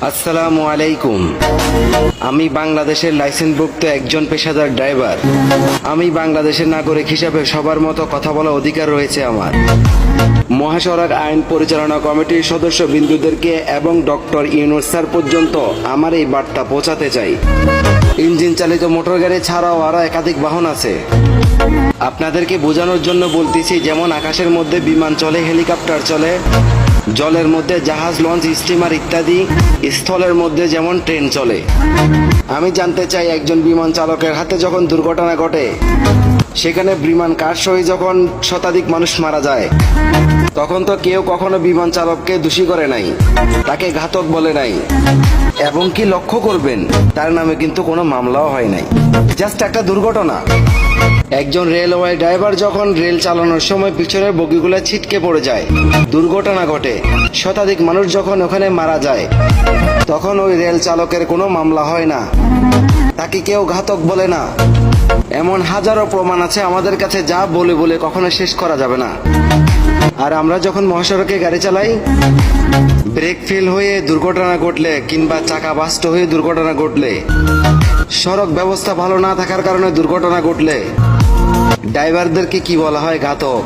আসসালামু আলাইকুম। আমি বাংলাদেশের লাইসেন্সভুক্ত একজন পেশাদার ড্রাইভার। আমি বাংলাদেশের নাগরিক হিসাবে সবার মতো কথা বলার অধিকার রয়েছে আমার। মহাসড়ক আইন পরিচালনা কমিটির সদস্য বিন্দুদেরকে এবং ডক্টর ইউনূস স্যার পর্যন্ত আমার এই বার্তা পৌঁছাতে চাই। ইঞ্জিন চালিত মোটর গাড়ি ছাড়াও আরও একাধিক বাহন আছে। আপনাদেরকে বোঝানোর জন্য বলতেছি, যেমন আকাশের মধ্যে বিমান চলে, হেলিকপ্টার চলে, জলের মধ্যে জাহাজ, লঞ্চ, স্টিমার ইত্যাদি, স্থলের মধ্যে যেমন ট্রেন চলে। আমি জানতে চাই, একজন বিমান চালকের হাতে যখন দুর্ঘটনা ঘটে, সেখানে বিমান কার সহি যখন শতাধিক মানুষ মারা যায়, তখন তো কেউ কখনো বিমান চালককে দোষী করে নাই, তাকে ঘাতক বলে নাই, এবং কি লক্ষ্য করবেন, তার নামে কিন্তু কোনো মামলাও হয় নাই। জাস্ট একটা দুর্ঘটনা। একজন রেলওয়ে ড্রাইভার যখন রেল চালানোর সময় পিছনের বগিগুলো ছিটকে পড়ে যায়, দুর্ঘটনা ঘটে, শতাধিক মানুষ যখন ওখানে মারা যায়, তখন ওই রেল চালকের কোনো মামলা হয় না, তাকে কেউ ঘাতক বলে না। এমন হাজারো প্রমাণ আছে আমাদের কাছে, যা বলে বলে কখনো শেষ করা যাবে না। আর আমরা যখন মহাসড়কে গাড়ি চালাই, ব্রেক ফেল হয়ে দুর্ঘটনা ঘটলে কিংবা চাকা বাস্ট হয়ে দুর্ঘটনা ঘটলে, সড়ক ব্যবস্থা ভালো না থাকার কারণে দুর্ঘটনা ঘটলে, ড্রাইভারদেরকে কি বলা হয়? ঘাতক।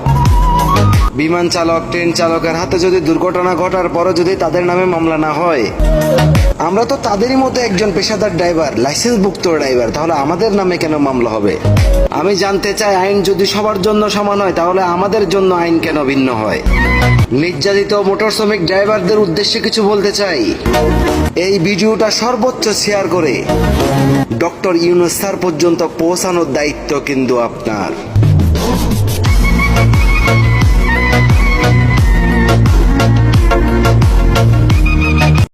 বিমান চালক, ট্রেন চালকের হাতে যদি দুর্ঘটনা ঘটার পরও যদি তাদের নামে মামলা না হয়, আমরা তো তাদেরই মতো একজন পেশাদার ড্রাইভার, লাইসেন্সভুক্ত ড্রাইভার, তাহলে আমাদের নামে কেন মামলা হবে? আমি জানতে চাই, আইন যদি সবার জন্য সমান হয়, তাহলে আমাদের জন্য আইন কেন ভিন্ন হয়? নির্যাতিত মোটর শ্রমিক ড্রাইভারদের উদ্দেশ্যে কিছু বলতে চাই। এই ভিডিওটা সর্বোচ্চ শেয়ার করে ডক্টর ইউনূস স্যার পর্যন্ত পৌঁছানোর দায়িত্ব কিন্তু আপনার।